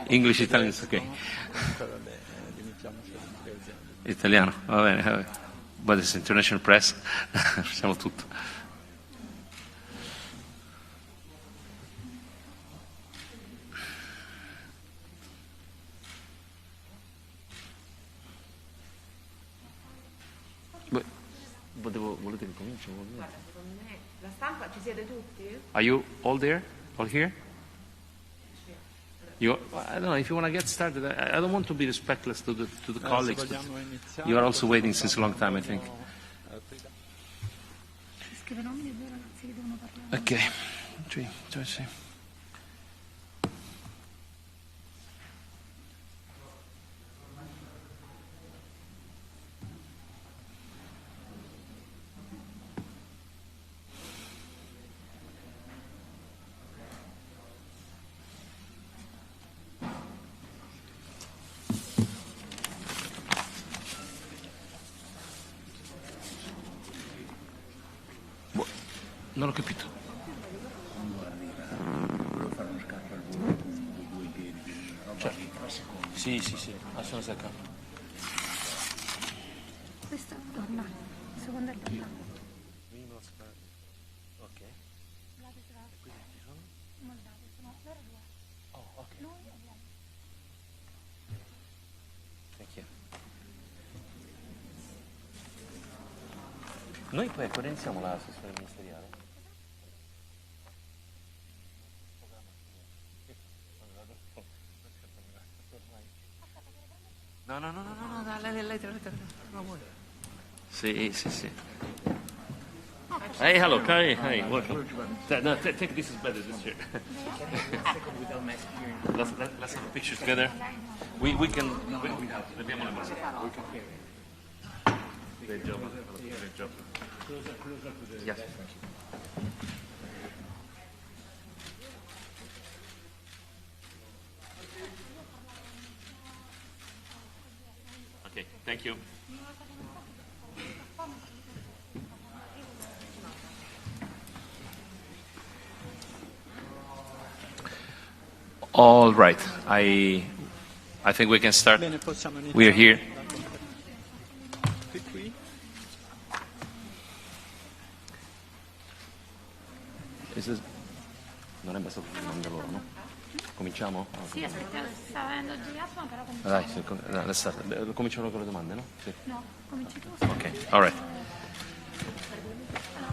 English, Italian, it's okay. Italiano, va bene, va bene. But it's international press, facciamo tutto. Volete che cominci? Guarda, secondo me la stampa ci siete tutti? Are you all there? All here? I don't know, if you want to get started, I don't want to be respectless to the colleagues. You are also waiting since a long time, I think. Okay. 3, 2, 3. Non ho capito. Volevo fare uno scatto al volo con due piedi, roba di 3 secondi. Sì, sono secca. Questa è donna, la seconda è donna. Ok. Questi sono moldavi, sono loro due. Oh, ok. Noi abbiamo. Thank you. Noi poi coordiniamo la sessione ministeriale. No, lei no, sì. Hey, hello, hi, welcome. No, take this is better, this chair. Let's have a picture together. We can, abbiamo le mani. Great job. Yes. Okay, thank you. All right, I think we can start. We are here. Non è abbastanza lunga loro, no? Cominciamo? Sì, aspetta, sta venendo girato, ma però Dai, cominciamo con le domande, no? Sì. No, cominci tu. Ok, all right.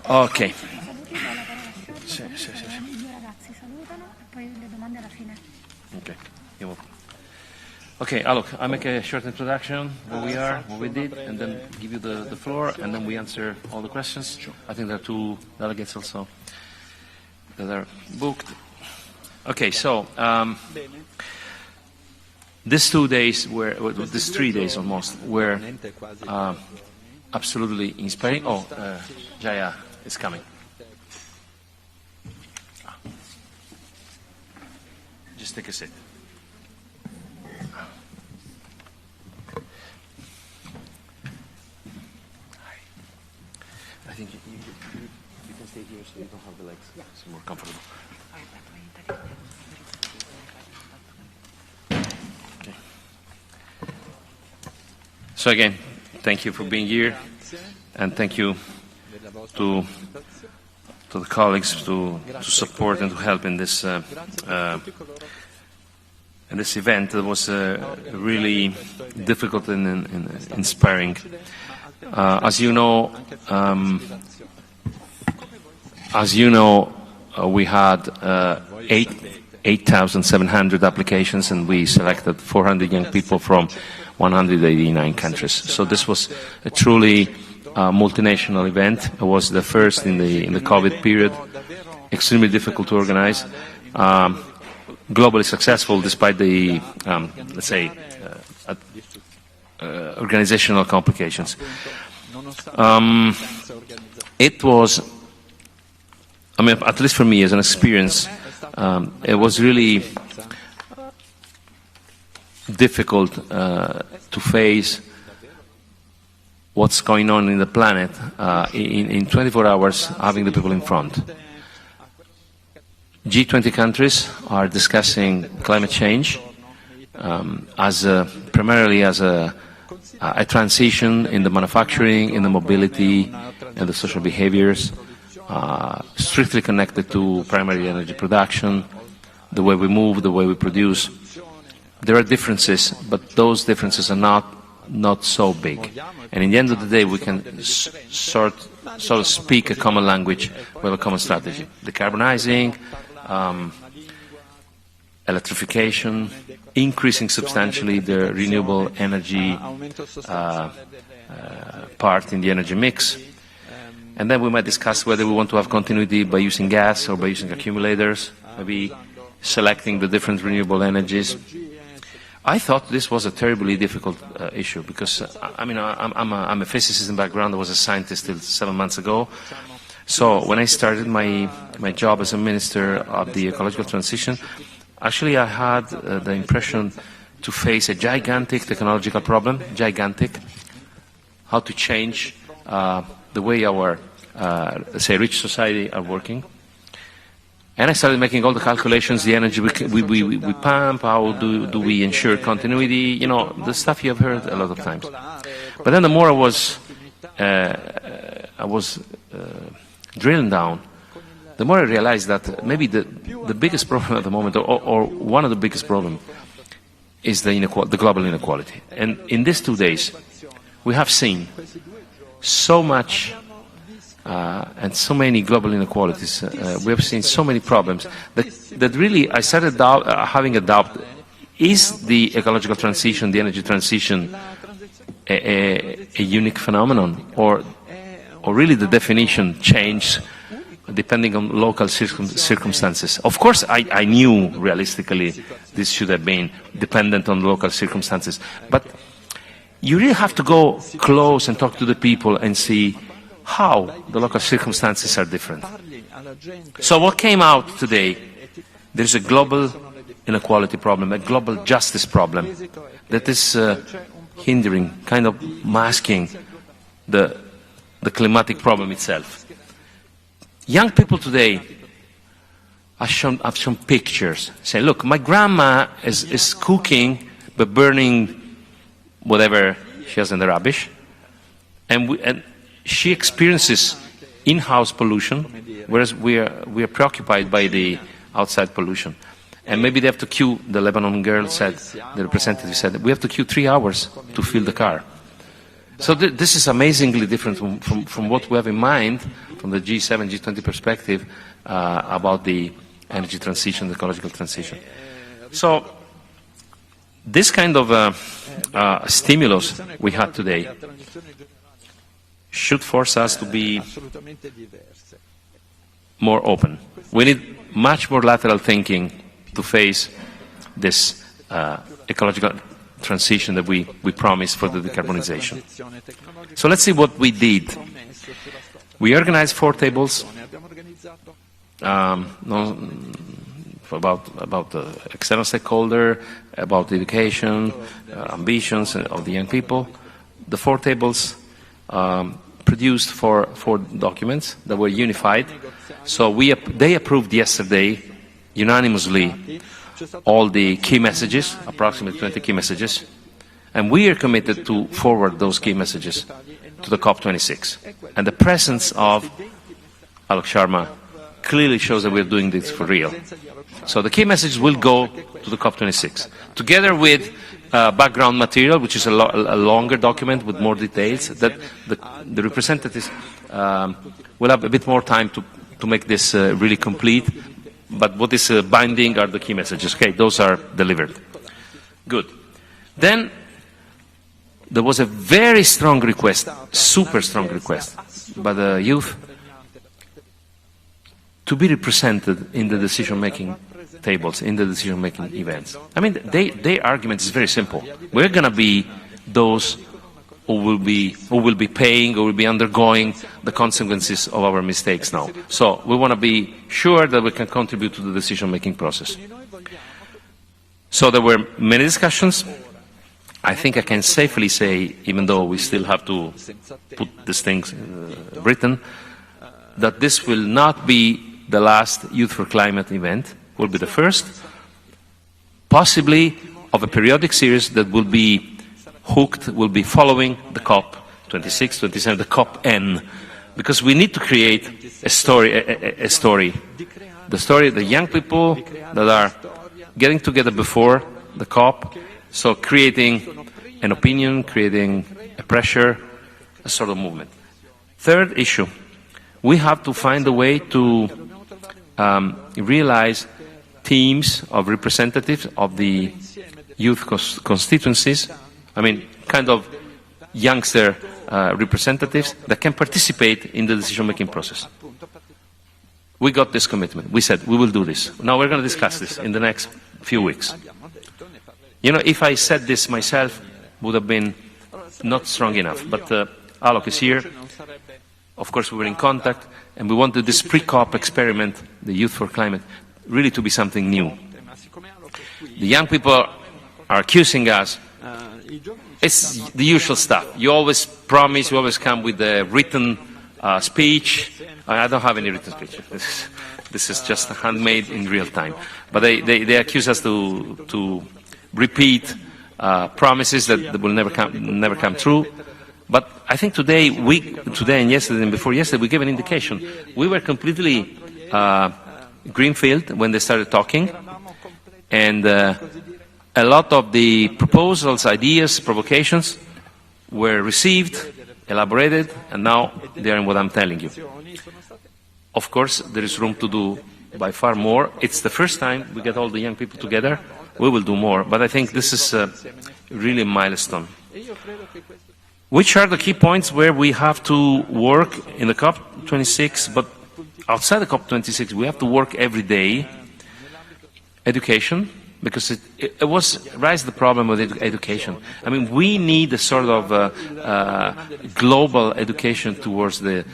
Ok. Saluti, dai la parola a Sciorra, Sì. I due ragazzi salutano e poi le domande alla fine. Okay, look, I make a short introduction, where we are, what we did, and then give you the floor, and then we answer all the questions. I think there are 2 delegates also that are booked. Okay, so these 3 days almost, were absolutely inspiring. Oh, Jaya is coming. Just take a seat. I think you can stay here so you don't have the legs. It's more comfortable. Okay. So again, thank you for being here, and thank you to the colleagues to support and to help in this event that was really difficult and inspiring. As you know, we had 8,700 applications, and we selected 400 young people from 189 countries. So this was a truly multinational event. It was the first in the COVID period, extremely difficult to organize, globally successful despite the, let's say, organizational complications. It was, I mean, at least for me as an experience, it was really difficult to face what's going on in the planet in 24 hours, having the people in front. G20 countries are discussing climate change. primarily as a transition in the manufacturing, in the mobility, and the social behaviors, strictly connected to primary energy production, the way we move, the way we produce. There are differences, but those differences are not so big. And in the end of the day, we can sort of speak a common language, we have a common strategy. Decarbonizing, electrification, increasing substantially the renewable energy part in the energy mix. And then we might discuss whether we want to have continuity by using gas or by using accumulators, maybe selecting the different renewable energies. I thought this was a terribly difficult issue because, I'm a physicist in background. I was a scientist till 7 months ago. So when I started my job as a minister of the ecological transition, actually I had the impression to face a gigantic technological problem, gigantic, how to change the way our, let's say, rich society are working. And I started making all the calculations, the energy we pump, how do we ensure continuity, the stuff you have heard a lot of times. But then the more I was drilling down, the more I realized that maybe the biggest problem at the moment, or one of the biggest problems, is the global inequality. And in these 2 days, we have seen so much and so many global inequalities. We have seen so many problems that really I started having a doubt, is the ecological transition, the energy transition, a unique phenomenon, or really the definition changed depending on local circumstances? Of course, I knew realistically this should have been dependent on local circumstances, but you really have to go close and talk to the people and see how the local circumstances are different. So what came out today, there's a global inequality problem, a global justice problem that is hindering, kind of masking the climatic problem itself. Young people today have shown pictures, say, look, my grandma is cooking but burning whatever she has in the rubbish, and she experiences in-house pollution, whereas we are preoccupied by the outside pollution. And maybe they have to queue, the Lebanon girl said, the representative said, we have to queue 3 hours to fill the car. So this is amazingly different from what we have in mind from the G7, G20 perspective about the energy transition, the ecological transition. So this kind of stimulus we had today should force us to be more open. We need much more lateral thinking to face this ecological transition that we promised for the decarbonization. So let's see what we did. We organized 4 tables about the external stakeholder, about education, ambitions of the young people. The 4 tables produced 4 documents that were unified. So they approved yesterday unanimously all the key messages, approximately 20 key messages, and we are committed to forward those key messages to the COP26. And the presence of Alok Sharma clearly shows that we're doing this for real. So the key messages will go to the COP26, together with background material, which is a longer document with more details, that the representatives will have a bit more time to make this really complete. But what is binding are the key messages. Okay, those are delivered. Good. Then there was a very strong request, super strong request, by the youth to be represented in the decision-making tables, in the decision-making events. I mean, their argument is very simple. We're going to be those who will be paying or will be undergoing the consequences of our mistakes now. So we want to be sure that we can contribute to the decision-making process. So there were many discussions. I think I can safely say, even though we still have to put these things written, that this will not be the last Youth for Climate event. It will be the first. Possibly of a periodic series that will be hooked, will be following the COP 26, 27, the COP N, because we need to create a story, the story of the young people that are getting together before the COP, so creating an opinion, creating a pressure, a sort of movement. Third issue, we have to find a way to realize teams of representatives of the youth constituencies, I mean, kind of youngster representatives that can participate in the decision-making process. We got this commitment. We said, we will do this. Now we're going to discuss this in the next few weeks. You know, if I said this myself, would have been not strong enough. But Alok is here. Of course, we were in contact, and we wanted this pre-COP experiment, the Youth for Climate, really to be something new. The young people are accusing us. It's the usual stuff. You always promise, you always come with a written speech. I don't have any written speech. This is just handmade in real time. But they accuse us to repeat promises that will never come true. But I think today and yesterday and before yesterday, we gave an indication. We were completely greenfield when they started talking, and a lot of the proposals, ideas, provocations were received, elaborated, and now they are in what I'm telling you. Of course, there is room to do by far more. It's the first time we get all the young people together. We will do more, but I think this is really a milestone. Which are the key points where we have to work in the COP26, but outside the COP26, we have to work every day? Education, because it was raised the problem with education. I mean, we need a sort of global education towards the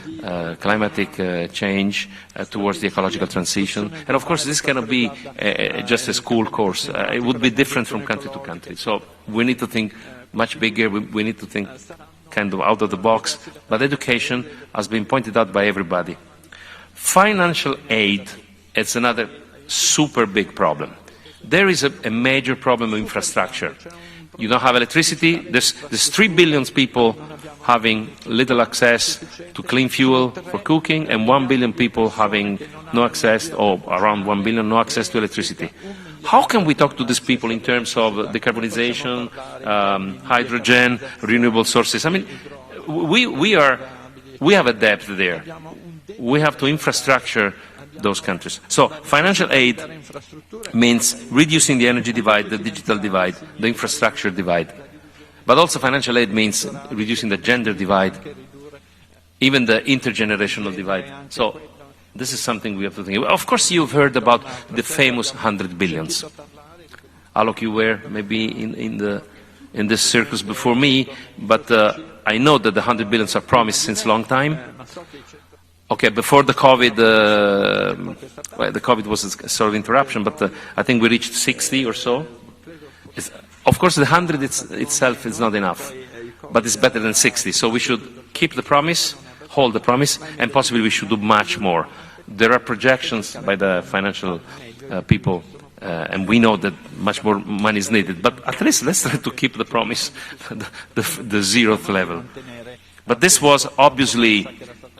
climatic change, towards the ecological transition. And of course, this cannot be just a school course. It would be different from country to country. So we need to think much bigger. We need to think kind of out of the box. But education has been pointed out by everybody. Financial aid, it's another super big problem. There is a major problem of infrastructure. You don't have electricity. There's 3 billion people having little access to clean fuel for cooking, and 1 billion people having no access, or around 1 billion, no access to electricity. How can we talk to these people in terms of decarbonization, hydrogen, renewable sources? I mean, we have a debt there. We have to infrastructure those countries. So financial aid means reducing the energy divide, the digital divide, the infrastructure divide. But also financial aid means reducing the gender divide, even the intergenerational divide. So this is something we have to think about. Of course, you've heard about the famous 100 billions. Alok, you were maybe in this circus before me, but I know that the 100 billions are promised since a long time. Okay, before the COVID, well, the COVID was a sort of interruption, but I think we reached 60 or so. Of course, the 100 itself is not enough, but it's better than 60. So we should keep the promise, hold the promise, and possibly we should do much more. There are projections by the financial people, and we know that much more money is needed. But at least let's try to keep the promise, the 0th level. But this was obviously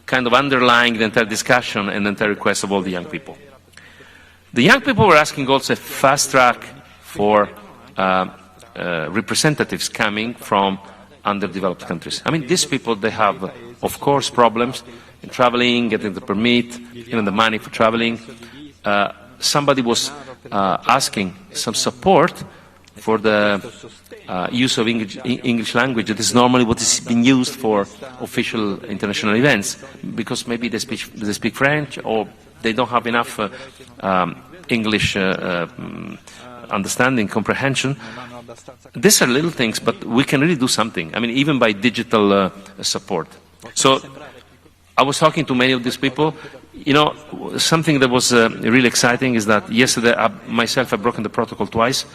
kind of underlying the entire discussion and the entire request of all the young people. The young people were asking also a fast track for representatives coming from underdeveloped countries. I mean, these people, they have, of course, problems in traveling, getting the permit, even the money for traveling. Somebody was asking some support for the use of English language. It is normally what is being used for official international events, because maybe they speak French, or they don't have enough English understanding, comprehension. These are little things, but we can really do something. I mean, even by digital support. So I was talking to many of these people. You know, something that was really exciting is that yesterday, myself, I've broken the protocol twice.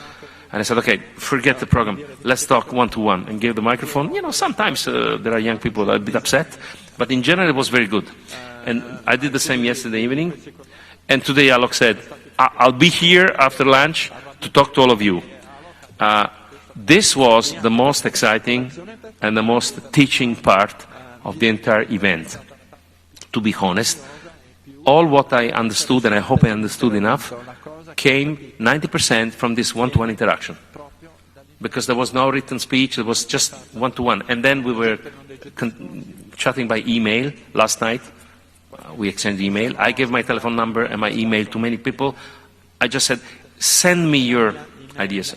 And I said, okay, forget the program. Let's talk one-to-one, and gave the microphone. You know, sometimes there are young people that are a bit upset, but in general, it was very good. And I did the same yesterday evening. And today, Alok said, I'll be here after lunch to talk to all of you. This was the most exciting and the most teaching part of the entire event. To be honest, all what I understood, and I hope I understood enough, came 90% from this one-to-one interaction. Because there was no written speech, it was just one-to-one. And then we were chatting by email last night. We exchanged email. I gave my telephone number and my email to many people. I just said, send me your ideas.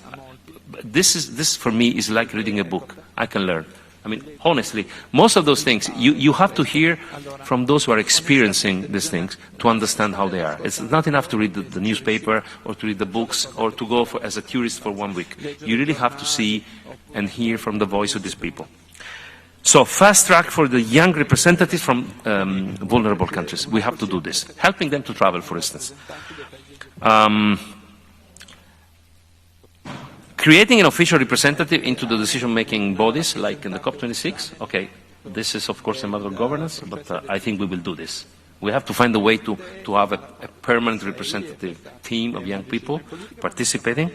This for me is like reading a book. I can learn. I mean, honestly, most of those things, you have to hear from those who are experiencing these things to understand how they are. It's not enough to read the newspaper or to read the books or to go as a tourist for 1 week. You really have to see and hear from the voice of these people. So fast track for the young representatives from vulnerable countries. We have to do this. Helping them to travel, for instance. Creating an official representative into the decision-making bodies, like in the COP26. Okay, this is of course a matter of governance, but I think we will do this. We have to find a way to have a permanent representative team of young people participating.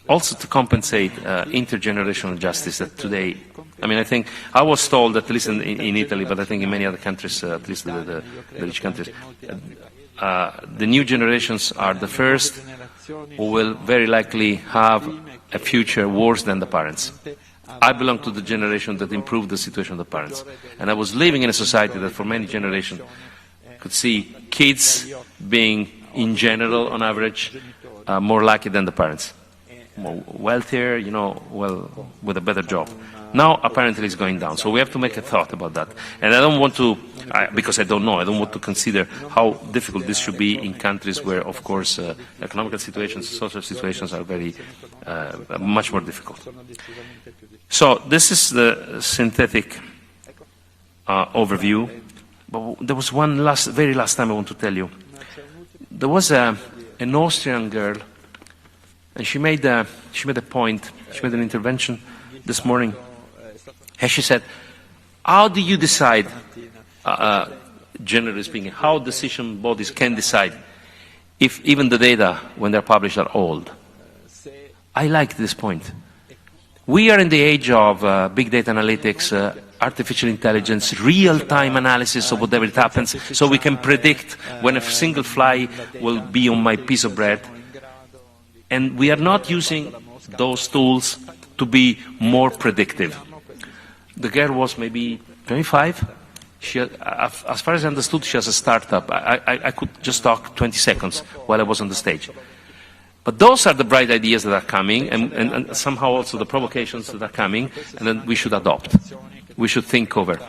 Also to compensate intergenerational justice that today, I mean, I think, I was told, at least in Italy, but I think in many other countries, at least the rich countries, the new generations are the first who will very likely have a future worse than the parents. I belong to the generation that improved the situation of the parents. And I was living in a society that for many generations could see kids being, in general, on average, more lucky than the parents. More wealthier, you know, well, with a better job. Now, apparently, it's going down. So we have to make a thought about that. And I don't want to, because I don't know, I don't want to consider how difficult this should be in countries where, of course, economic situations, social situations are very, much more difficult. So this is the synthetic overview. But there was one very last time I want to tell you. There was an Austrian girl, and she made a point, she made an intervention this morning. And she said, how do you decide, generally speaking, how decision bodies can decide if even the data, when they're published, are old? I like this point. We are in the age of big data analytics, artificial intelligence, real-time analysis of whatever it happens, so we can predict when a single fly will be on my piece of bread. And we are not using those tools to be more predictive. The girl was maybe 25. She, as far as I understood, she has a startup. I could just talk 20 seconds while I was on the stage. But those are the bright ideas that are coming, and somehow also the provocations that are coming, and then we should adopt. We should think over.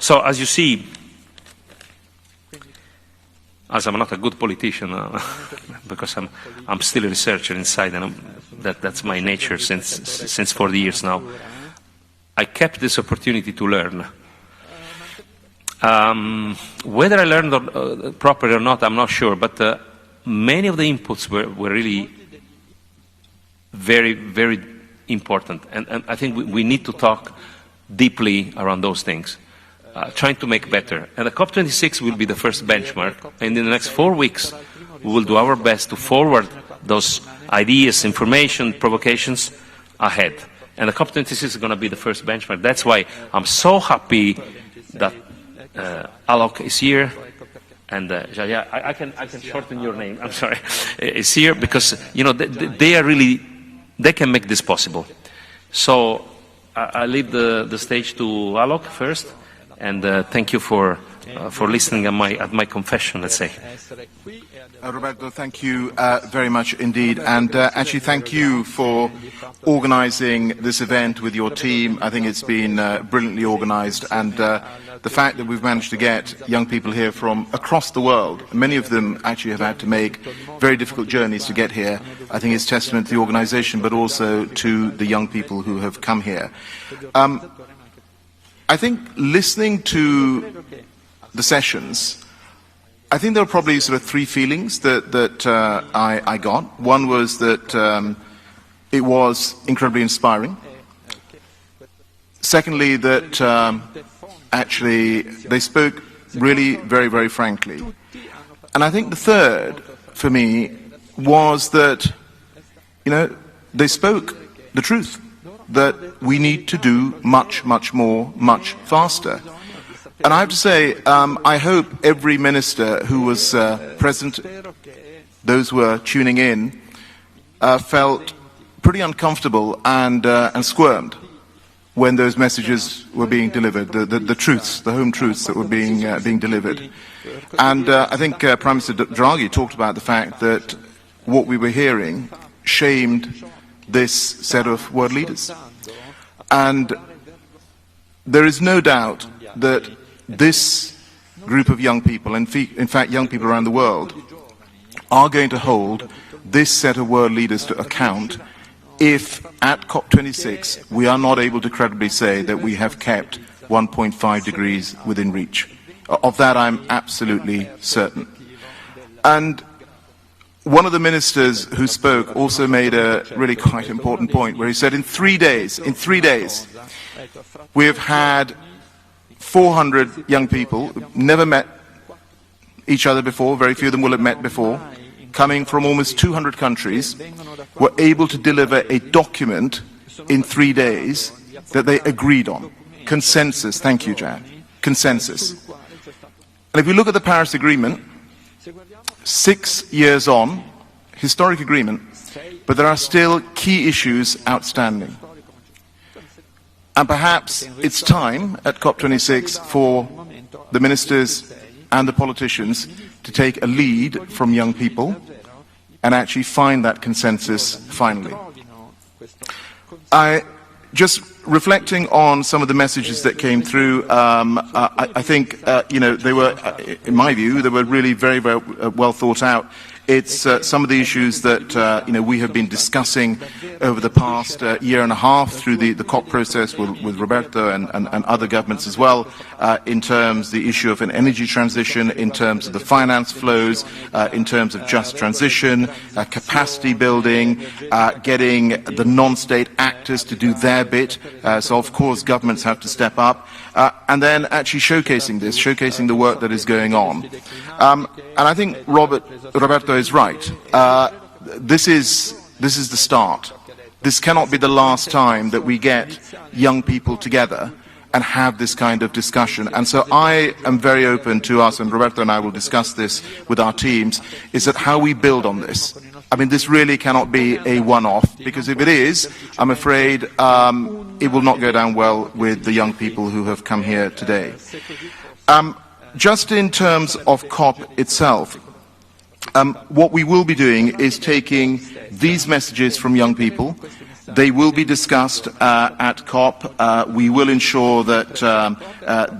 So as you see, as I'm not a good politician, because I'm still a researcher inside, and that's my nature since 40 years now, I kept this opportunity to learn. Whether I learned properly or not, I'm not sure, but many of the inputs were really very, very important, and I think we need to talk deeply around those things. Trying to make better. And the COP26 will be the first benchmark, and in the next 4 weeks we will do our best to forward those ideas, information, provocations ahead. And the COP26 is going to be the first benchmark. That's why I'm so happy that Alok is here, and yeah, I can shorten your name, I'm sorry, is here, because you know they are really, they can make this possible. So I leave the stage to Alok first. And thank you for listening at my confession, let's say. Roberto, thank you very much indeed. And actually, thank you for organizing this event with your team. I think it's been brilliantly organized. And the fact that we've managed to get young people here from across the world, many of them actually have had to make very difficult journeys to get here, I think is testament to the organization, but also to the young people who have come here. I think listening to the sessions, I think there are probably sort of three feelings that I got. One was that it was incredibly inspiring. Secondly, that actually they spoke really very, very frankly. And I think the third, for me, was that they spoke the truth, that we need to do much, much more, much faster. And I have to say, I hope every minister who was present, those who were tuning in, felt pretty uncomfortable and squirmed when those messages were being delivered, the truths, the home truths that were being delivered. And I think Prime Minister Draghi talked about the fact that what we were hearing shamed this set of world leaders. And there is no doubt that this group of young people, in fact young people around the world, are going to hold this set of world leaders to account if at COP26 we are not able to credibly say that we have kept 1.5 degrees within reach. Of that I'm absolutely certain. And one of the ministers who spoke also made a really quite important point where he said in 3 days, we have had 400 young people who've never met each other before, very few of them will have met before, coming from almost 200 countries, were able to deliver a document in 3 days that they agreed on. Consensus, thank you, Jan. Consensus. And if we look at the Paris Agreement, 6 years on, historic agreement, but there are still key issues outstanding. And perhaps it's time at COP26 for the ministers and the politicians to take a lead from young people and actually find that consensus finally. Just reflecting on some of the messages that came through, I think, they were, in my view, they were really very, very well thought out. It's some of the issues that, we have been discussing over the past year and a half through the COP process with Roberto and other governments as well, in terms of the issue of an energy transition, in terms of the finance flows, in terms of just transition, capacity building, getting the non-state actors to do their bit. So, of course, governments have to step up. And then actually showcasing the work that is going on. And I think Roberto is right. This is the start. This cannot be the last time that we get young people together and have this kind of discussion. And so I am very open to us, and Roberto and I will discuss this with our teams, is that how we build on this. I mean, this really cannot be a one-off, because if it is, I'm afraid it will not go down well with the young people who have come here today. Just in terms of COP itself, what we will be doing is taking these messages from young people. They will be discussed at COP. We will ensure that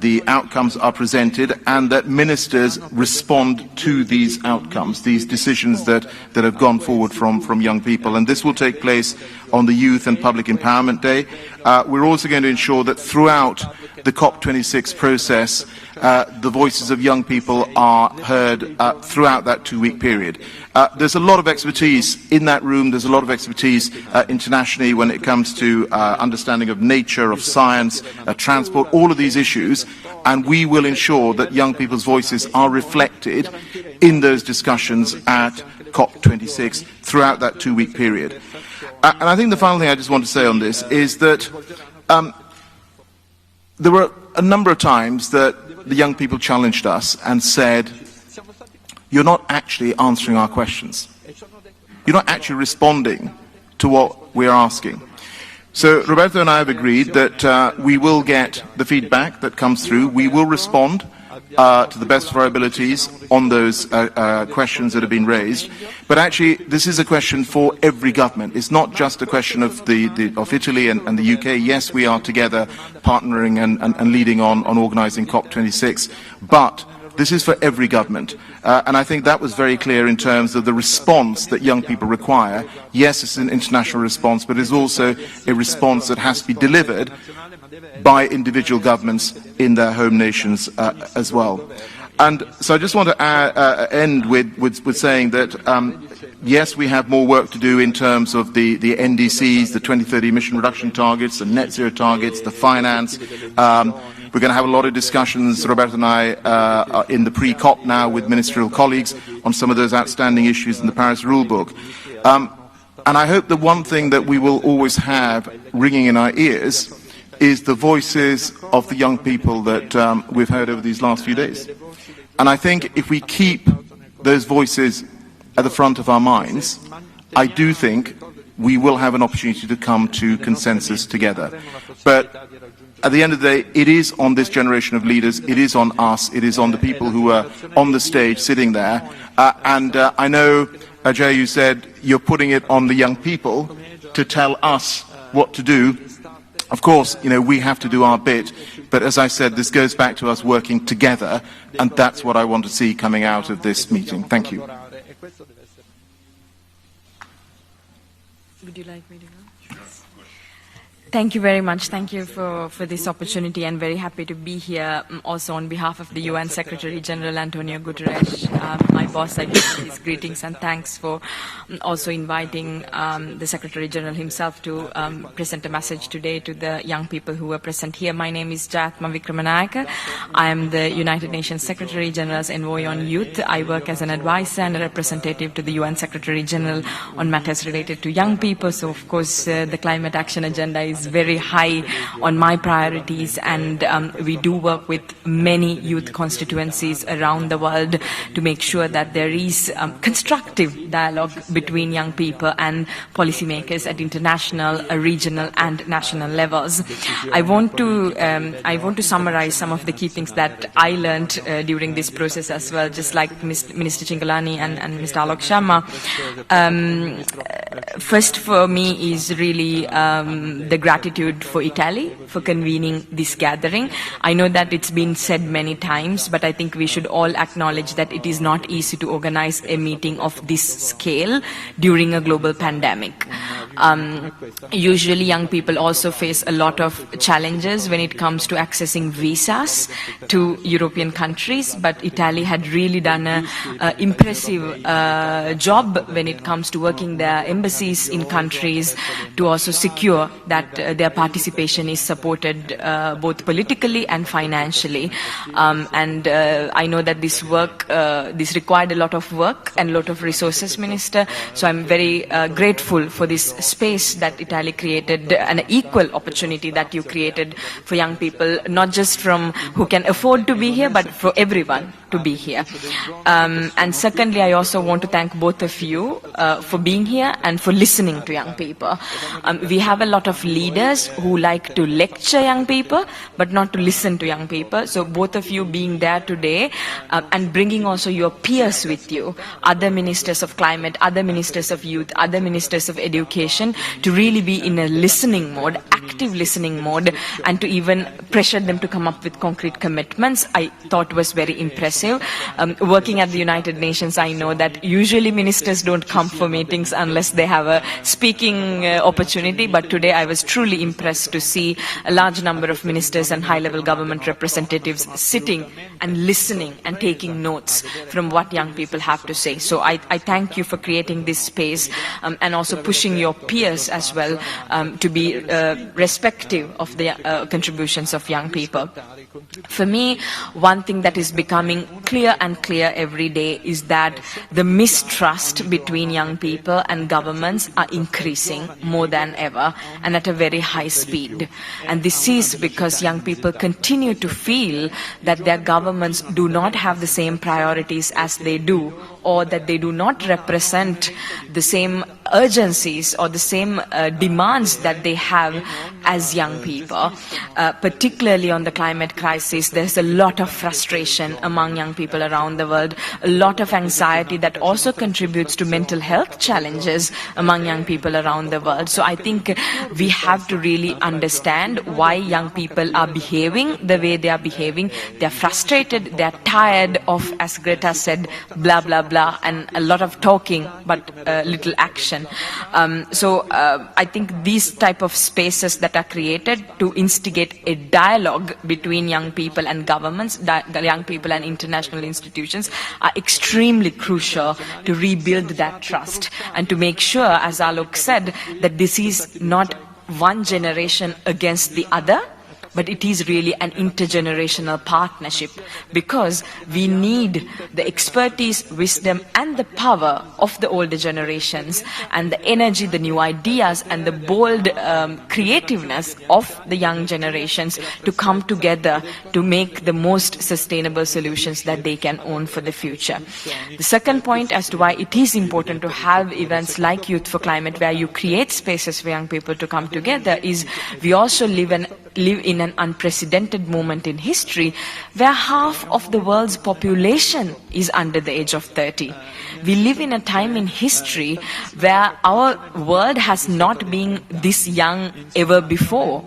the outcomes are presented and that ministers respond to these outcomes, these decisions that have gone forward from young people. And this will take place on the Youth and Public Empowerment Day. We're also going to ensure that throughout the COP26 process, the voices of young people are heard throughout that 2-week period. There's a lot of expertise in that room. There's a lot of expertise internationally when it comes to understanding of nature, of science, transport, all of these issues. And we will ensure that young people's voices are reflected in those discussions at COP26 throughout that 2-week period. And I think the final thing I just want to say on this is that there were a number of times that the young people challenged us and said, you're not actually answering our questions. You're not actually responding to what we're asking. So Roberto and I have agreed that we will get the feedback that comes through. We will respond to the best of our abilities on those questions that have been raised. But actually, this is a question for every government. It's not just a question of Italy and the UK. Yes, we are together partnering and leading on organising COP26, but this is for every government. And I think that was very clear in terms of the response that young people require. Yes, it's an international response, but it's also a response that has to be delivered by individual governments in their home nations as well. And so I just want to end with saying that, yes, we have more work to do in terms of the NDCs, the 2030 emission reduction targets, the net zero targets, the finance. We're going to have a lot of discussions, Roberto and I, in the pre-COP now with ministerial colleagues on some of those outstanding issues in the Paris rule book. And I hope the one thing that we will always have ringing in our ears is the voices of the young people that we've heard over these last few days. And I think if we keep those voices at the front of our minds, I do think we will have an opportunity to come to consensus together. But at the end of the day, it is on this generation of leaders, it is on us, it is on the people who are on the stage sitting there. I know, Ajay, you said you're putting it on the young people to tell us what to do. Of course, we have to do our bit, but as I said, this goes back to us working together, and that's what I want to see coming out of this meeting. Thank you. Would you like me to go? Thank you very much. Thank you for this opportunity, and very happy to be here also on behalf of the UN Secretary General Antonio Guterres, my boss. I give his greetings and thanks for also inviting the Secretary General himself to present a message today to the young people who are present here. My name is Jatma Vikramanayaka. I am the United Nations Secretary General's Envoy on Youth. I work as an advisor and a representative to the UN Secretary General on matters related to young people. So, of course, the climate action agenda is very high on my priorities, and we do work with many youth constituencies around the world to make sure that there is constructive dialogue between young people and policymakers at international, regional and national levels. I want to summarize some of the key things that I learned during this process as well, just like Minister Chingalani and Mr. Alok Sharma. First for me is really the gratitude for Italy for convening this gathering. I know that it's been said many times, but I think we should all acknowledge that it is not easy to organize a meeting of this scale during a global pandemic. Usually young people also face a lot of challenges when it comes to accessing visas to European countries, but Italy had really done an impressive job when it comes to working their embassies in countries to also secure that their participation is supported both politically and financially. I know that this required a lot of work and a lot of resources, Minister, so I'm very grateful for this space that Italy created, an equal opportunity that you created for young people, not just from who can afford to be here, but for everyone to be here. And secondly, I also want to thank both of you for being here and for listening to young people. We have a lot of leaders who like to lecture young people, but not to listen to young people. So both of you being there today and bringing also your peers with you, other ministers of climate, other ministers of youth, other ministers of education, to really be in a listening mode, active listening mode, and to even pressure them to come up with concrete commitments, I thought was very impressive. Working at the United Nations, I know that usually ministers don't come for meetings unless they have a speaking opportunity, but today I was truly impressed to see a large number of ministers and high-level government representatives sitting and listening and taking notes from what young people have to say. So I thank you for creating this space and also pushing your peers as well to be respective of the contributions of young people. For me, one thing that is becoming clear and clear every day is that the mistrust between young people and governments are increasing more than ever and at a very high speed. And this is because young people continue to feel that their governments do not have the same priorities as they do, or that they do not represent the same urgencies or the same demands that they have as young people. Particularly on the climate crisis, there's a lot of frustration among young people around the world, a lot of anxiety that also contributes to mental health challenges among young people around the world. So I think we have to really understand why young people are behaving the way they are behaving. They're frustrated, they're tired of, as Greta said, blah, blah, blah, and a lot of talking, but little action. So I think these type of spaces that are created to instigate a dialogue between young people and governments, young people and international institutions, are extremely crucial to rebuild that trust and to make sure, as Alok said, that this is not one generation against the other, but it is really an intergenerational partnership, because we need the expertise, wisdom, and the power of the older generations, and the energy, the new ideas, and the bold creativeness of the young generations to come together to make the most sustainable solutions that they can own for the future. The second point as to why it is important to have events like Youth for Climate, where you create spaces for young people to come together, is we also live in an unprecedented moment in history where half of the world's population is under the age of 30. We live in a time in history where our world has not been this young ever before.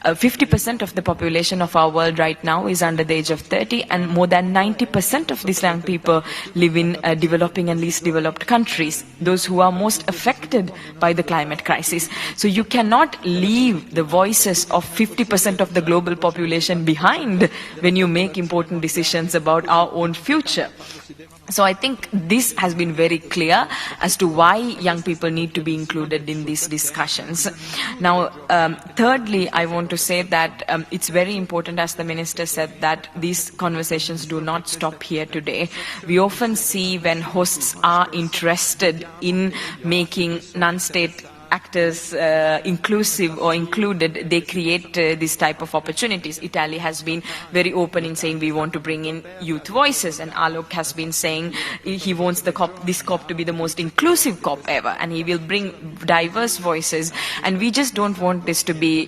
50% of the population of our world right now is under the age of 30, and more than 90% of these young people live in developing and least developed countries, those who are most affected by the climate crisis. So you cannot leave the voices of 50% of the global population behind when you make important decisions about our own future. So I think this has been very clear as to why young people need to be included in these discussions. Now, thirdly, I want to say that it's very important, as the Minister said, that these conversations do not stop here today. We often see when hosts are interested in making non-state actors inclusive or included, they create this type of opportunities. Italy has been very open in saying we want to bring in youth voices, and Alok has been saying he wants this COP to be the most inclusive COP ever, and he will bring diverse voices. And we just don't want this to be,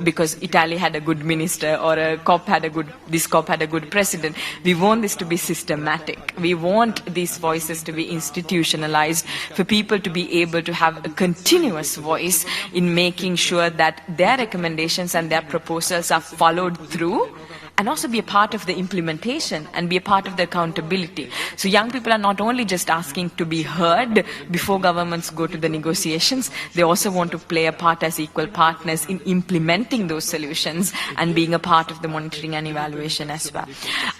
because Italy had a good minister or this COP had a good president. We want this to be systematic. We want these voices to be institutionalized, for people to be able to have a continuous voice in making sure that their recommendations and their proposals are followed through, and also be a part of the implementation and be a part of the accountability. So young people are not only just asking to be heard before governments go to the negotiations, they also want to play a part as equal partners in implementing those solutions and being a part of the monitoring and evaluation as well.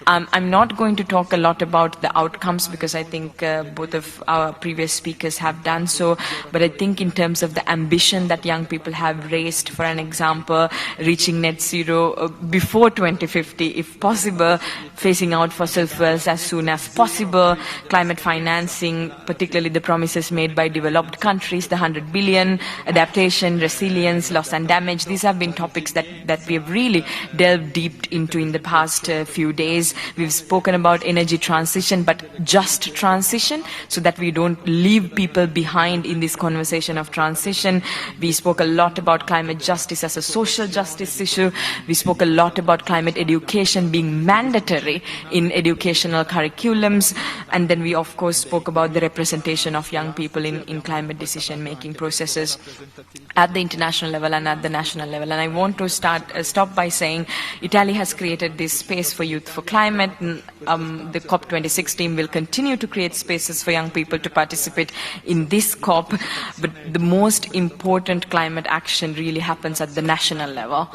I'm not going to talk a lot about the outcomes, because I think both of our previous speakers have done so, but I think in terms of the ambition that young people have raised, for an example, reaching net zero before 2050, if possible, phasing out fossil fuels as soon as possible, climate financing, particularly the promises made by developed countries, the 100 billion, adaptation, resilience, loss and damage. These have been topics that we have really delved deep into in the past few days. We've spoken about energy transition, but just transition, so that we don't leave people behind in this conversation of transition. We spoke a lot about climate justice as a social justice issue. We spoke a lot about climate education being mandatory in educational curriculums. And then we, of course, spoke about the representation of young people in climate decision-making processes at the international level and at the national level. And I want to stop by saying Italy has created this space for Youth for Climate. The COP26 team will continue to create spaces for young people to participate in this COP. But the most important climate action really happens at the national level.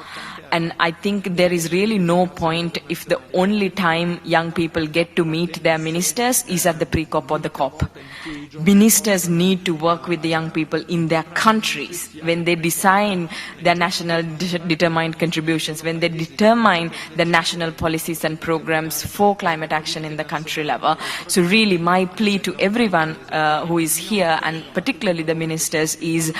And I think there is really no point if the only time young people get to meet their ministers is at the pre-COP or the COP. Ministers need to work with the young people in their countries when they design their national determined contributions, when they determine the national policies and programs for climate action in the country level. So really my plea to everyone who is here, and particularly the ministers, is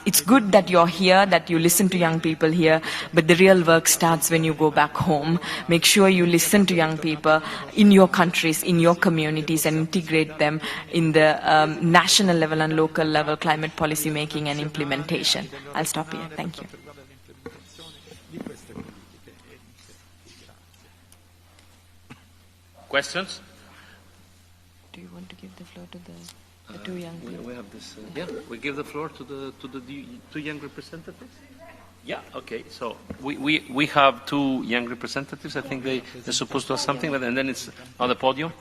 it's good that you're here, that you listen to young people here, but the real work starts when you go back home. Make sure you listen to young people in your countries, in your communities, and integrate them in the national level and local level climate policy making and implementation. I'll stop here. Thank you. Questions? Do you want to give the floor to the two young people? We have this. Yeah, we give the floor to the two young representatives. Yeah. Okay. So we have two young representatives. I think they're supposed to have something, and then it's on the podium,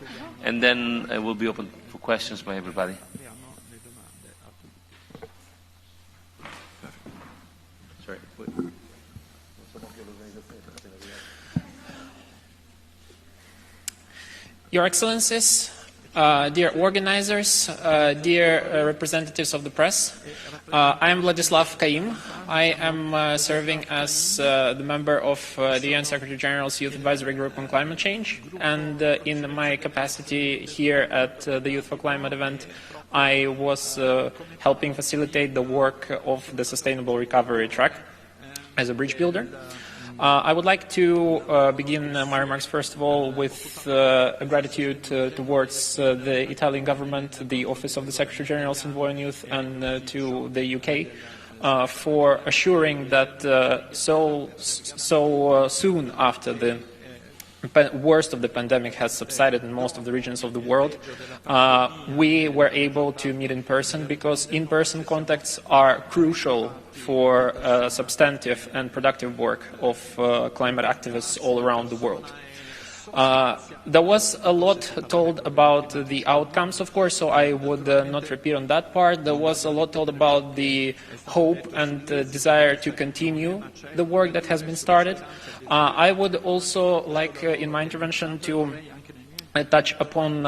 and then it will be open for questions by everybody. Sorry. Your Excellencies, Dear organizers, dear representatives of the press, I am Vladislav Kaim. I am serving as the member of the UN Secretary General's Youth Advisory Group on Climate Change, and in my capacity here at the Youth for Climate event, I was helping facilitate the work of the Sustainable Recovery Track as a bridge builder. I would like to begin my remarks, first of all, with a gratitude towards the Italian government, the Office of the Secretary General Envoy on Youth, and to the UK for assuring that so soon after the worst of the pandemic has subsided in most of the regions of the world, we were able to meet in person, because in-person contacts are crucial for substantive and productive work of climate activists all around the world. There was a lot told about the outcomes, of course, so I would not repeat on that part. There was a lot told about the hope and desire to continue the work that has been started. I would also like, in my intervention, to touch upon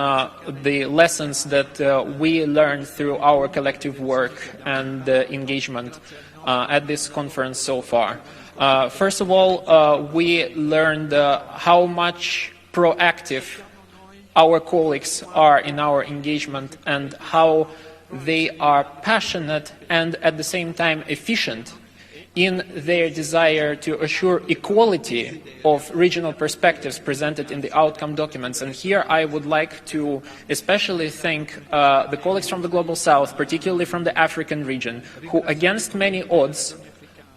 the lessons that we learned through our collective work and engagement at this conference so far. First of all, we learned how much proactive our colleagues are in our engagement, and how they are passionate and at the same time efficient in their desire to assure equality of regional perspectives presented in the outcome documents. And here I would like to especially thank the colleagues from the Global South, particularly from the African region, who against many odds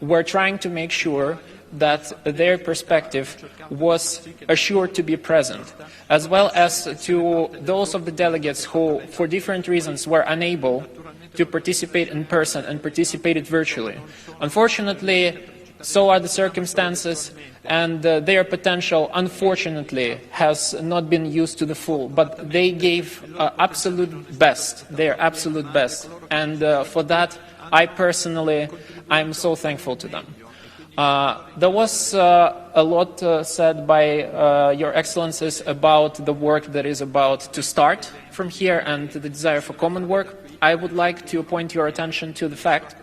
were trying to make sure that their perspective was assured to be present, as well as to those of the delegates who, for different reasons, were unable to participate in person and participated virtually. Unfortunately, so are the circumstances, and their potential, unfortunately, has not been used to the full, but they gave absolute best, their absolute best, and for that, I'm so thankful to them. There was a lot said by Your Excellencies about the work that is about to start from here and the desire for common work. I would like to point your attention to the fact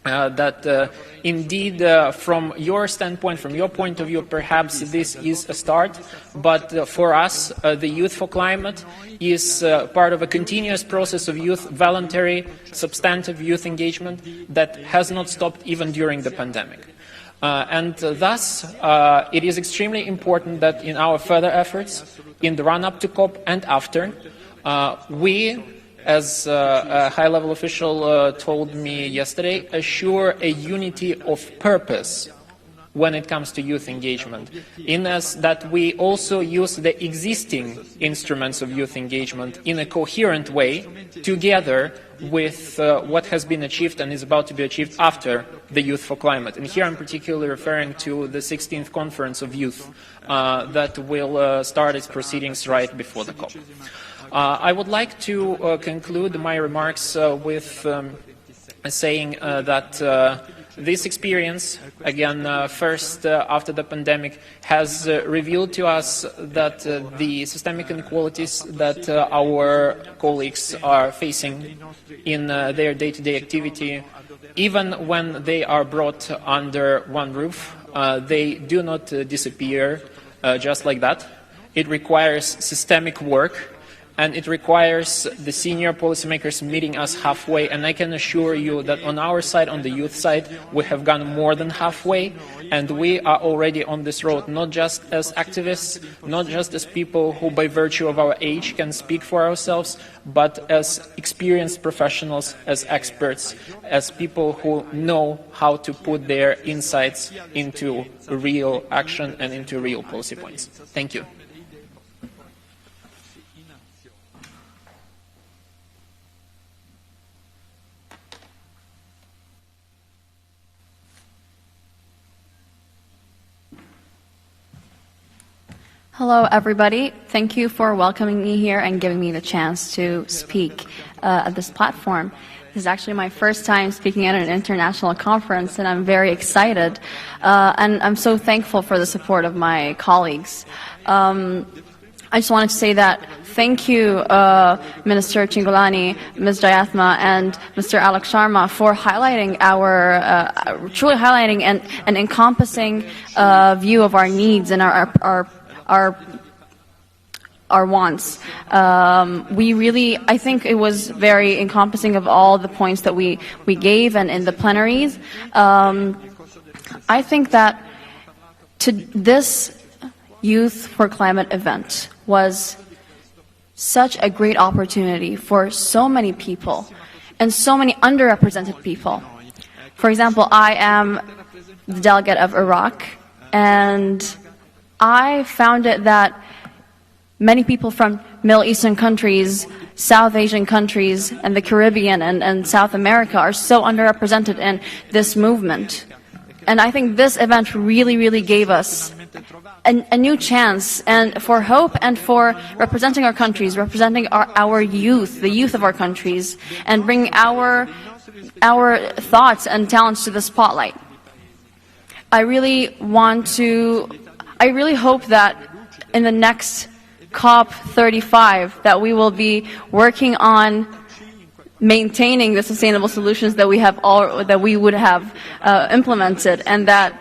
that indeed, from your standpoint, from your point of view, perhaps this is a start, but for us, the Youth for Climate is part of a continuous process of youth, voluntary, substantive youth engagement that has not stopped even during the pandemic. And thus, it is extremely important that in our further efforts, in the run-up to COP and after, we, as a high-level official told me yesterday, assure a unity of purpose when it comes to youth engagement, in as that we also use the existing instruments of youth engagement in a coherent way, together with what has been achieved and is about to be achieved after the Youth for Climate. And here I'm particularly referring to the 16th Conference of Youth that will start its proceedings right before the COP. I would like to conclude my remarks with saying that this experience, again, first after the pandemic, has revealed to us that the systemic inequalities that our colleagues are facing in their day-to-day activity, even when they are brought under one roof, they do not disappear just like that. It requires systemic work, and it requires the senior policymakers meeting us halfway, and I can assure you that on our side, on the youth side, we have gone more than halfway, and we are already on this road, not just as activists, not just as people who by virtue of our age can speak for ourselves, but as experienced professionals, as experts, as people who know how to put their insights into real action and into real policy points. Thank you. Hello, everybody. Thank you for welcoming me here and giving me the chance to speak at this platform. This is actually my first time speaking at an international conference, and I'm very excited. And I'm so thankful for the support of my colleagues. I just wanted to say that thank you, Minister Cingolani, Ms. Jayathma, and Mr. Alex Sharma for highlighting truly highlighting an encompassing view of our needs and our wants. I think it was very encompassing of all the points that we gave and in the plenaries. I think that this Youth for Climate event was such a great opportunity for so many people and so many underrepresented people. For example, I am the delegate of Iraq, and I found it that many people from Middle Eastern countries, South Asian countries, and the Caribbean and South America are so underrepresented in this movement. And I think this event really gave us a new chance and for hope and for representing our countries, representing our youth, the youth of our countries, and bring our thoughts and talents to the spotlight. I really hope that in the next COP35 that we will be working on maintaining the sustainable solutions that we would have implemented, and that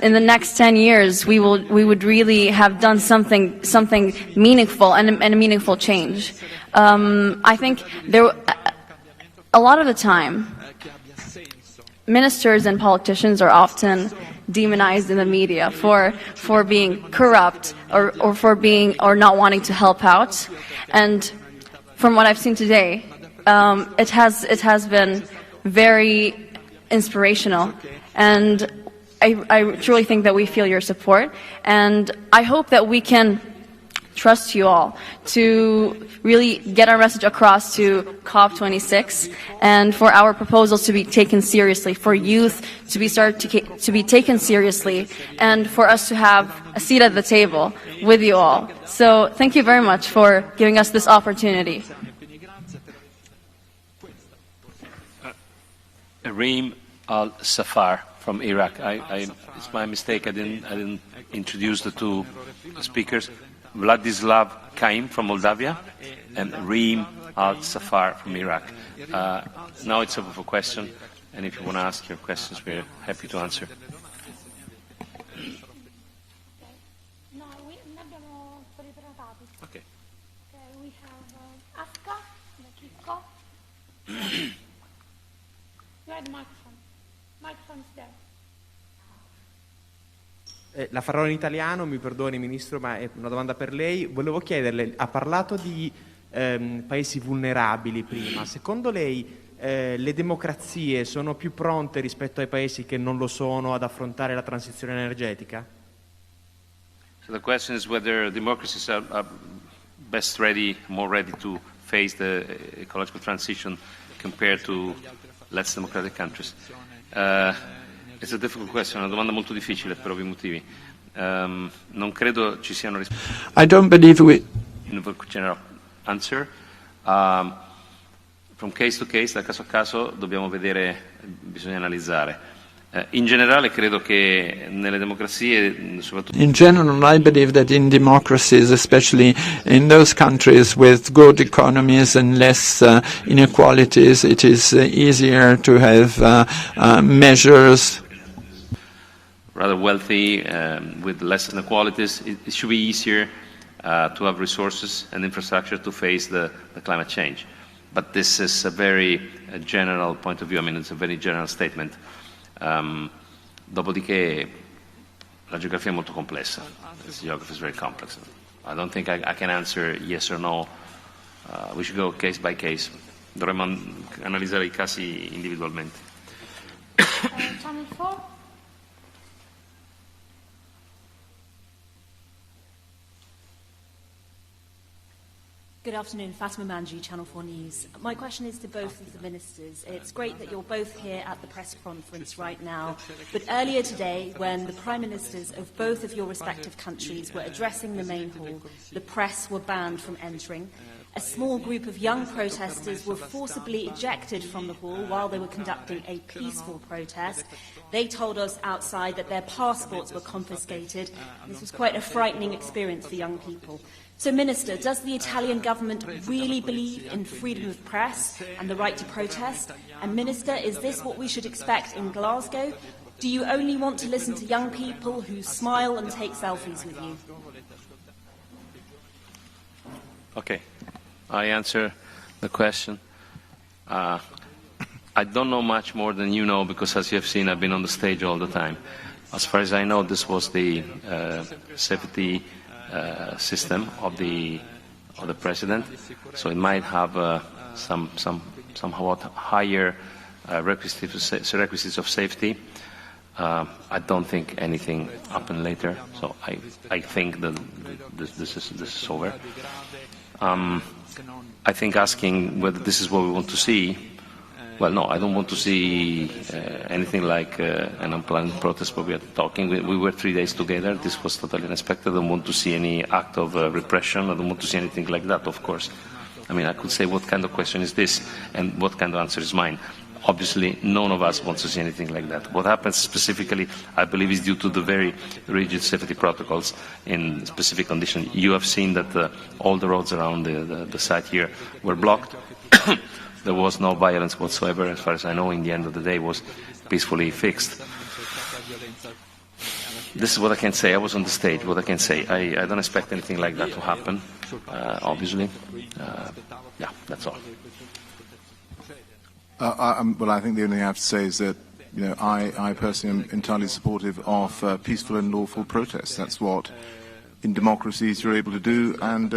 in the next 10 years we would really have done something meaningful and a meaningful change. I think a lot of the time ministers and politicians are often demonized in the media for being corrupt or for not wanting to help out. And from what I've seen today, it has been very inspirational, and I truly think that we feel your support, and I hope that we can trust you all to really get our message across to COP26 and for our proposals to be taken seriously, for youth to be taken seriously, and for us to have a seat at the table with you all. So thank you very much for giving us this opportunity. Reem Al-Safar from Iraq. It's my mistake. I didn't introduce the two speakers. Vladislav Kaim from Moldavia and Reem Al-Safar from Iraq. Now it's open for question, and if you want to ask your questions, we're happy to answer. No, ne abbiamo prenotati. Okay. We have Aska, Kiko. You had microphone. Microphone is there. La farò in italiano, mi perdoni Ministro, ma è una domanda per lei. Volevo chiederle, ha parlato di paesi vulnerabili prima. Secondo lei le democrazie sono più pronte rispetto ai paesi che non lo sono ad affrontare la transizione energetica? So the question is whether democracies are best ready, more ready to face the ecological transition compared to less democratic countries. It's a difficult question, una domanda molto difficile per ovvi motivi. Non credo ci siano risposte. I don't believe we... General answer. From case to case, da caso a caso, dobbiamo vedere, bisogna analizzare. In generale credo che nelle democrazie, soprattutto... In general, I believe that in democracies, especially in those countries with good economies and less inequalities, it is easier to have measures. Rather wealthy, with less inequalities, it should be easier to have resources and infrastructure to face the climate change. But this is a very general point of view. I mean, it's a very general statement. Dopodiché la geografia è molto complessa. This geography is very complex. I don't think I can answer yes or no. We should go case by case. Dovremmo analizzare I casi individualmente. Channel 4. Good afternoon, Fatima Manji, Channel 4 News. My question is to both of the ministers. It's great that you're both here at the press conference right now, but earlier today, when the prime ministers of both of your respective countries were addressing the main hall, the press were banned from entering. A small group of young protesters were forcibly ejected from the hall while they were conducting a peaceful protest. They told us outside that their passports were confiscated. This was quite a frightening experience for young people. So, Minister, does the Italian government really believe in freedom of press and the right to protest? And, Minister, is this what we should expect in Glasgow? Do you only want to listen to young people who smile and take selfies with you? Okay, I answer the question. I don't know much more than you know because, as you have seen, I've been on the stage all the time. As far as I know, this was the safety system of the president, so it might have somewhat higher requisites of safety. I don't think anything happened later, so I think that this is over. I think asking whether this is what we want to see. Well, no, I don't want to see anything like an unplanned protest where we are talking. We were 3 days together. This was totally unexpected. I don't want to see any act of repression. I don't want to see anything like that, of course. I mean, I could say, what kind of question is this? And what kind of answer is mine? Obviously, none of us wants to see anything like that. What happens specifically, I believe, is due to the very rigid safety protocols in specific conditions. You have seen that all the roads around the site here were blocked. There was no violence whatsoever, as far as I know. In the end of the day, was peacefully fixed. This is what I can say. I was on the stage. What I can say. I don't expect anything like that to happen, obviously. Yeah, that's all. Well, I think the only thing I have to say is that, you know, I personally am entirely supportive of peaceful and lawful protests. That's what, in democracies, you're able to do, and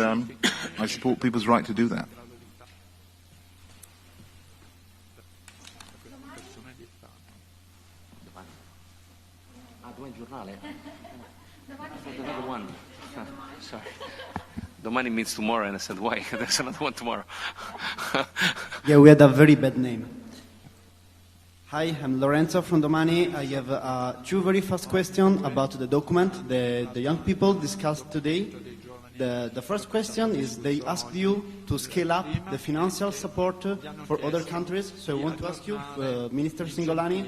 I support people's right to do that. Sorry. Domani means tomorrow, and I said, why? There's another one tomorrow. Yeah, we had a very bad name. Hi, I'm Lorenzo from Domani. I have two very fast questions about the document the young people discussed today. The first question is, they asked you to scale up the financial support for other countries. So I want to ask you, Minister Cingolani,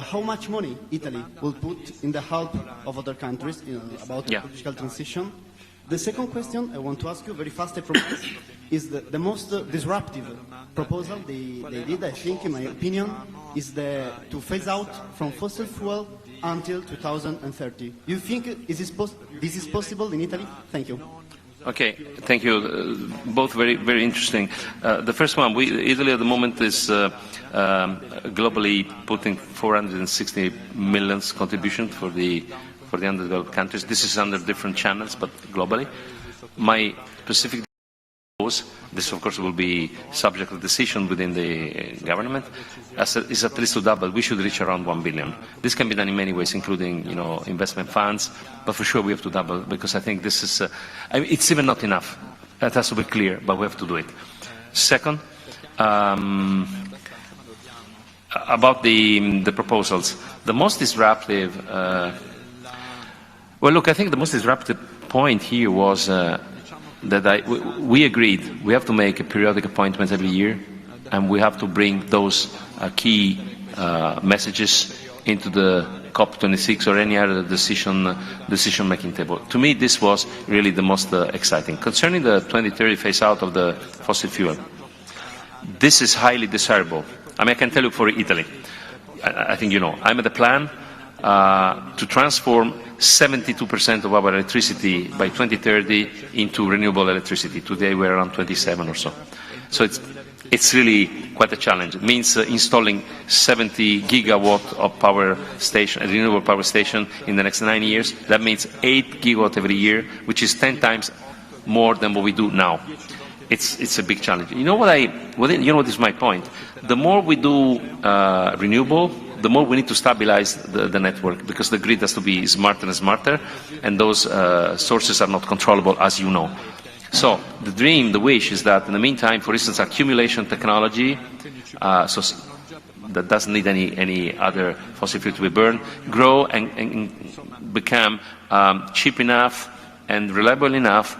how much money Italy will put in the help of other countries about the political transition? The second question I want to ask you, very fast I promise, is the most disruptive proposal they did, I think, in my opinion, is to phase out from fossil fuel until 2030. You think this is possible in Italy? Thank you. Okay, thank you. Both very, very interesting. The first one, Italy at the moment is globally putting 460 million contribution for the underdeveloped countries. This is under different channels, but globally. My specific this, of course, will be subject to decision within the government, is at least to double. We should reach around 1 billion. This can be done in many ways, including, you know, investment funds, but for sure we have to double, because I think this is, I mean, it's even not enough. That has to be clear, but we have to do it. Second, about the proposals. The most disruptive, well, look, I think the most disruptive point here was that we agreed we have to make a periodic appointment every year, and we have to bring those key messages into the COP26 or any other decision-making table. To me, this was really the most exciting. Concerning the 2030 phase-out of the fossil fuel, this is highly desirable. I mean, I can tell you for Italy. I think you know. I'm at the plan to transform 72% of our electricity by 2030 into renewable electricity. Today we're around 27 or so. So it's really quite a challenge. It means installing 70 gigawatt of power station, a renewable power station in the next 9 years. That means 8 gigawatt every year, which is 10 times more than what we do now. It's a big challenge. You know what is my point? The more we do renewable, the more we need to stabilize the network, because the grid has to be smarter and smarter, and those sources are not controllable, as you know. So the dream, the wish is that in the meantime, for instance, accumulation technology, so that doesn't need any other fossil fuel to be burned, grow and become cheap enough and reliable enough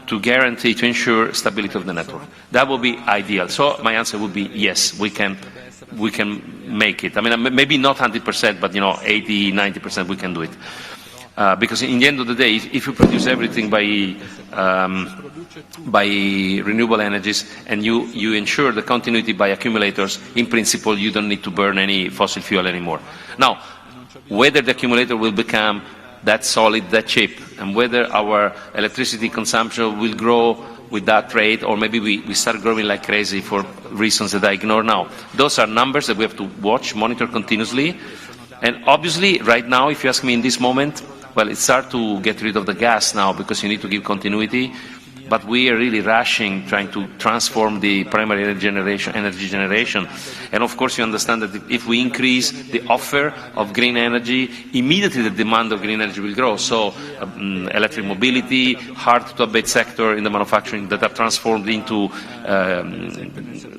to guarantee, to ensure stability of the network. That would be ideal. So my answer would be yes, we can make it. I mean, maybe not 100%, but 80, 90% we can do it. Because in the end of the day, if you produce everything by renewable energies and you ensure the continuity by accumulators, in principle you don't need to burn any fossil fuel anymore. Now, whether the accumulator will become that solid, that cheap, and whether our electricity consumption will grow with that rate, or maybe we start growing like crazy for reasons that I ignore now. Those are numbers that we have to watch, monitor continuously. And obviously, right now, if you ask me in this moment, well, it's hard to get rid of the gas now because you need to give continuity. But we are really rushing, trying to transform the primary energy generation. And of course, you understand that if we increase the offer of green energy, immediately the demand of green energy will grow. So electric mobility, hard-to-abate sector in the manufacturing that are transformed into,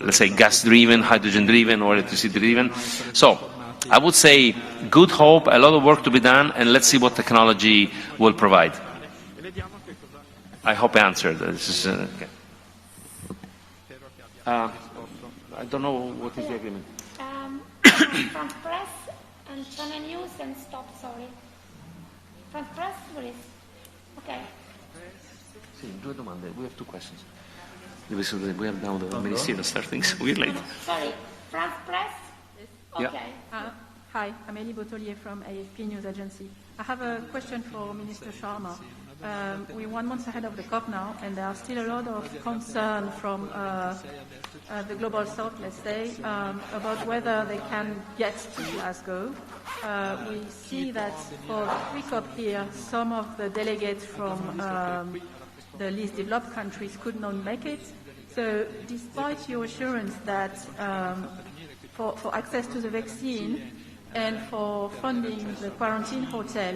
let's say, gas-driven, hydrogen-driven, or electricity-driven. So I would say good hope, a lot of work to be done, and let's see what technology will provide. I hope I answered. This is, okay. I don't know what is the agreement. From press and channel news and stop, sorry. From press, please. Okay. Sì, due domande. We have two questions. We have now the ministerial starting, so we're late. Sorry. France press? Okay. Yeah. Hi, I'm Elie Botolier from AFP News Agency. I have a question for Minister Sharma. We're 1 month ahead of the COP now, and there are still a lot of concern from the Global South, let's say, about whether they can get to Glasgow. We see that for the pre-COP here, some of the delegates from the least developed countries could not make it. So despite your assurance that for access to the vaccine and for funding the quarantine hotel,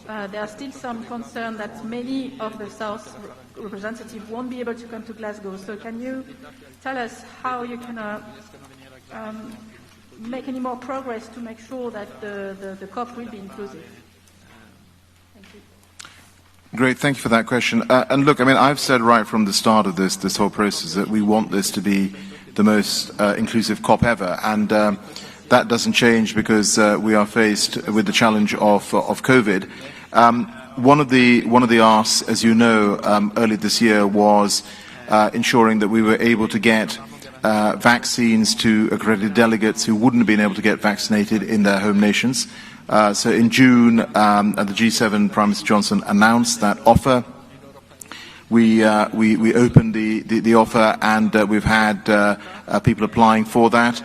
there are still some concern that many of the South representatives won't be able to come to Glasgow. So can you tell us how you can make any more progress to make sure that the COP will be inclusive? Thank you. Great, thank you for that question. And look, I mean, I've said right from the start of this whole process that we want this to be the most inclusive COP ever. And that doesn't change because we are faced with the challenge of COVID. One of the asks, as you know, earlier this year was ensuring that we were able to get vaccines to accredited delegates who wouldn't have been able to get vaccinated in their home nations. So in June, at the G7, Prime Minister Johnson announced that offer. We opened the offer, and we've had people applying for that.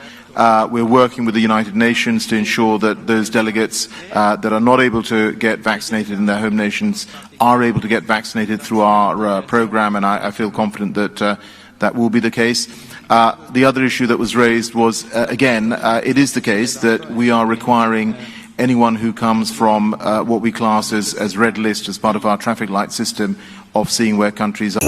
We're working with the United Nations to ensure that those delegates that are not able to get vaccinated in their home nations are able to get vaccinated through our program, and I feel confident that that will be the case. The other issue that was raised was, again, it is the case that we are requiring anyone who comes from what we class as red list as part of our traffic light system of seeing where countries are.